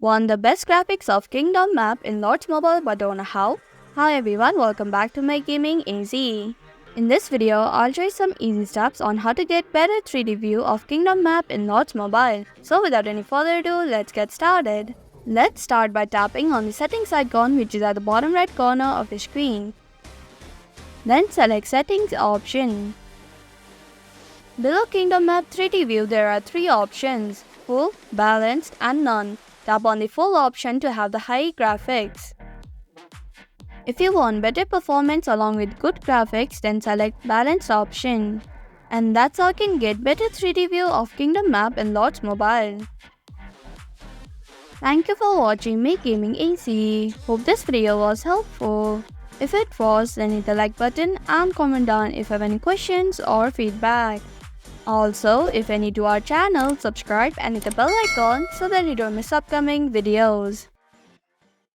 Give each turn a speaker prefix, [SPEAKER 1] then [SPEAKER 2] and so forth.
[SPEAKER 1] Want the best graphics of Kingdom map in Lords Mobile but don't know how? Hi everyone, welcome back to Make Gaming Easy. In this video, I'll show you some easy steps on how to get better 3D view of Kingdom map in Lords Mobile. So without any further ado, let's get started. Let's start by tapping on the settings icon which is at the bottom right corner of the screen. Then select settings option. Below Kingdom map 3D view there are 3 options: full, balanced and none. Tap on the full option to have the high graphics. If you want better performance along with good graphics, then select balanced option. And that's how you can get better 3D view of Kingdom map in Lords Mobile. Thank you for watching Make Gaming Easy. Hope this video was helpful. If it was, then hit the like button and comment down if you have any questions or feedback. Also, if you're new to our channel, subscribe and hit the bell icon so that you don't miss upcoming videos.